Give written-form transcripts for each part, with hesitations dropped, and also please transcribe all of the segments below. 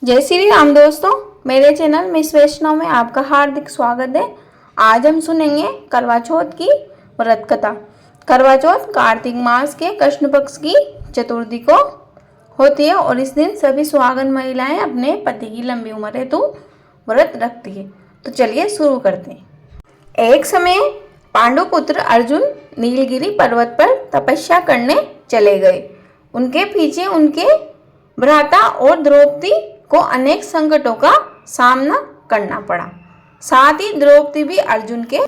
जय श्री राम दोस्तों, मेरे चैनल मिस वैष्णव में आपका हार्दिक स्वागत है। आज हम सुनेंगे करवा चौथ की व्रत कथा। करवा चौथ कार्तिक मास के कृष्ण पक्ष की चतुर्थी को होती है और इस दिन सभी सुहागन महिलाएं अपने पति की लंबी उम्र हेतु व्रत रखती है। तो चलिए शुरू करते हैं। एक समय पांडुपुत्र अर्जुन नीलगिरी पर्वत पर तपस्या करने चले गए। उनके पीछे उनके भ्राता और द्रौपदी को अनेक संकटों का सामना करना पड़ा। साथ ही द्रौपदी भी अर्जुन के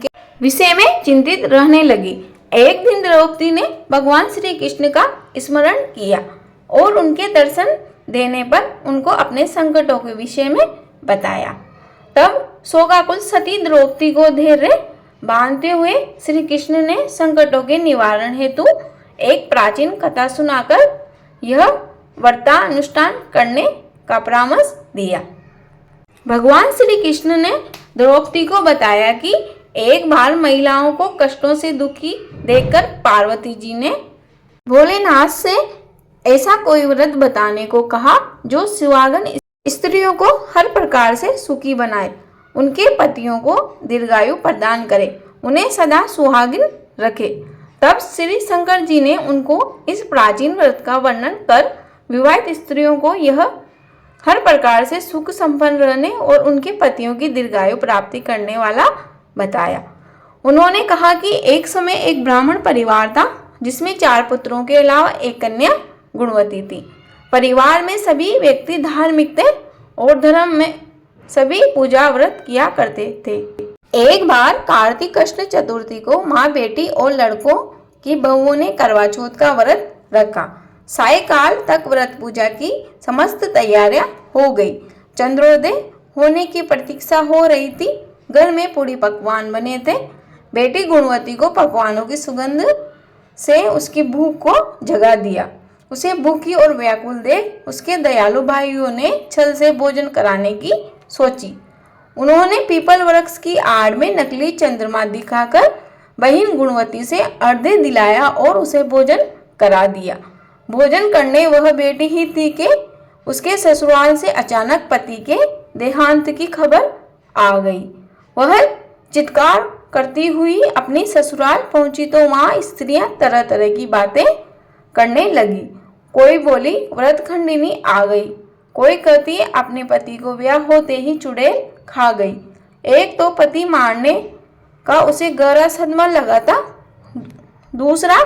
विषय में चिंतित रहने लगी। एक दिन द्रौपदी ने भगवान श्री कृष्ण का स्मरण किया और उनके दर्शन देने पर उनको अपने संकटों के विषय में बताया। तब शोकाकुल सती द्रौपदी को धैर्य बांधते हुए श्री कृष्ण ने संकटों के निवारण हेतु एक प्राचीन कथा सुनाकर यह व्रतानुष्ठान करने का परामर्श दिया। भगवान श्री कृष्ण ने द्रौपदी को बताया कि एक बार महिलाओं को कष्टों से दुखी देखकर पार्वती जी ने भोलेनाथ से ऐसा कोई व्रत बताने को कहा जो सुहागन स्त्रियों को हर प्रकार से सुखी बनाए, उनके पतियों को दीर्घायु प्रदान करे, उन्हें सदा सुहागिन रखे। तब श्री शंकर जी ने उनको इस प्राचीन व्रत का वर्णन कर विवाहित स्त्रियों को यह हर प्रकार से सुख संपन्न रहने और उनके पतियों की दीर्घायु प्राप्ति करने वाला बताया। उन्होंने कहा कि एक समय एक ब्राह्मण परिवार था जिसमें 4 पुत्रों के अलावा एक कन्या गुणवती थी। परिवार में सभी व्यक्ति धार्मिक थे और धर्म में सभी पूजा व्रत किया करते थे। एक बार कार्तिक कृष्ण चतुर्थी को माँ, बेटी और लड़कों की बहुओं ने करवा चौथ का व्रत रखा। सायकाल तक व्रत पूजा की समस्त तैयारियां हो गई। चंद्रोदय होने की प्रतीक्षा हो रही थी। घर में पूरी पकवान बने थे। बेटी गुणवती को पकवानों की सुगंध से उसकी भूख को जगा दिया। उसे भूखी और व्याकुल देख उसके दयालु भाइयों ने छल से भोजन कराने की सोची। उन्होंने पीपल वृक्ष की आड़ में नकली चंद्रमा दिखाकर बहन गुणवती से अर्घ्य दिलाया और उसे भोजन करा दिया। भोजन करने वह बेटी ही थी कि उसके ससुराल से अचानक पति के देहांत की खबर आ गई। वह चित्कार करती हुई अपनी ससुराल पहुंची तो वहां स्त्रियां तरह तरह की बातें करने लगी। कोई बोली व्रत खंडिनी आ गई, कोई कहती अपने पति को ब्याह होते ही चुड़ैल खा गई। एक तो पति मारने का उसे गहरा सदमा लगा था। दूसरा,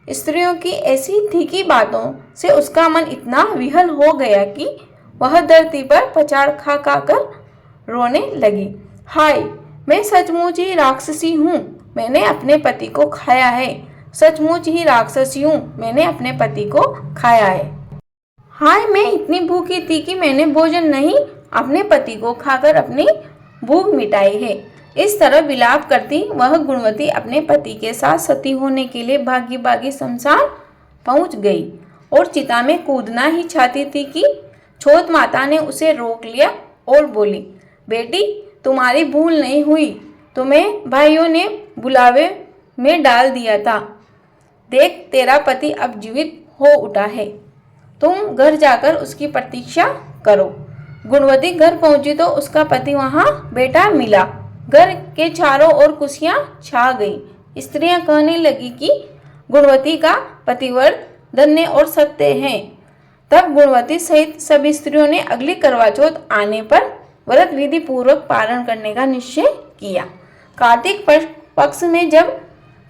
स्त्रियों की ऐसी तीखी बातों से उसका मन इतना विहल हो गया कि वह धरती पर पछाड़ खा खा कर रोने लगी। हाय, मैं सचमुच ही राक्षसी हूँ, मैंने अपने पति को खाया है। सचमुच ही राक्षसी हूँ, मैंने अपने पति को खाया है। हाय, मैं इतनी भूखी थी कि मैंने भोजन नहीं अपने पति को खाकर अपनी भूख मिटाई है। इस तरह विलाप करती वह गुणवती अपने पति के साथ सती होने के लिए भागी भागी शमशान पहुंच गई और चिता में कूदना ही चाहती थी कि चौथ माता ने उसे रोक लिया और बोली, बेटी तुम्हारी भूल नहीं हुई, तुम्हें भाइयों ने बुलावे में डाल दिया था। देख, तेरा पति अब जीवित हो उठा है, तुम घर जाकर उसकी प्रतीक्षा करो। गुणवती घर पहुंची तो उसका पति वहां बैठा मिला। घर के चारों ओर खुशियां छा गई। स्त्रियां कहने लगी कि गुणवती का पतिव्रत धन्य और सत्य है। तब गुणवती सहित सभी स्त्रियों ने अगली करवा चौथ आने पर व्रत विधि पूर्वक पालन करने का निश्चय किया। कार्तिक पक्ष में जब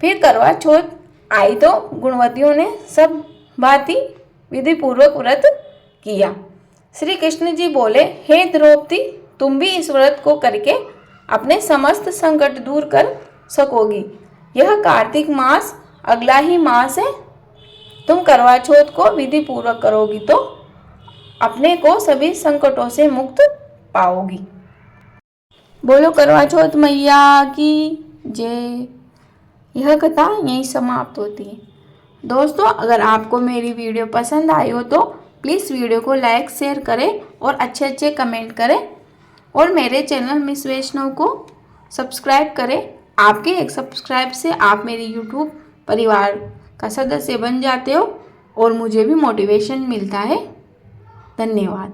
फिर करवा चौथ आई तो गुणवतियों ने सब भांति विधि पूर्वक व्रत किया। श्री कृष्ण जी बोले, हे द्रौपदी, तुम भी इस व्रत को करके अपने समस्त संकट दूर कर सकोगी। यह कार्तिक मास अगला ही मास है। तुम करवा चौथ को विधि पूर्वक करोगी तो अपने को सभी संकटों से मुक्त पाओगी। बोलो करवा चौथ मैया की जय। यह कथा यहीं समाप्त होती है। दोस्तों, अगर आपको मेरी वीडियो पसंद आई हो तो प्लीज़ वीडियो को लाइक शेयर करें और अच्छे कमेंट करें और मेरे चैनल मिस वैष्णव को सब्सक्राइब करें। आपके एक सब्सक्राइब से आप मेरे यूट्यूब परिवार का सदस्य बन जाते हो और मुझे भी मोटिवेशन मिलता है। धन्यवाद।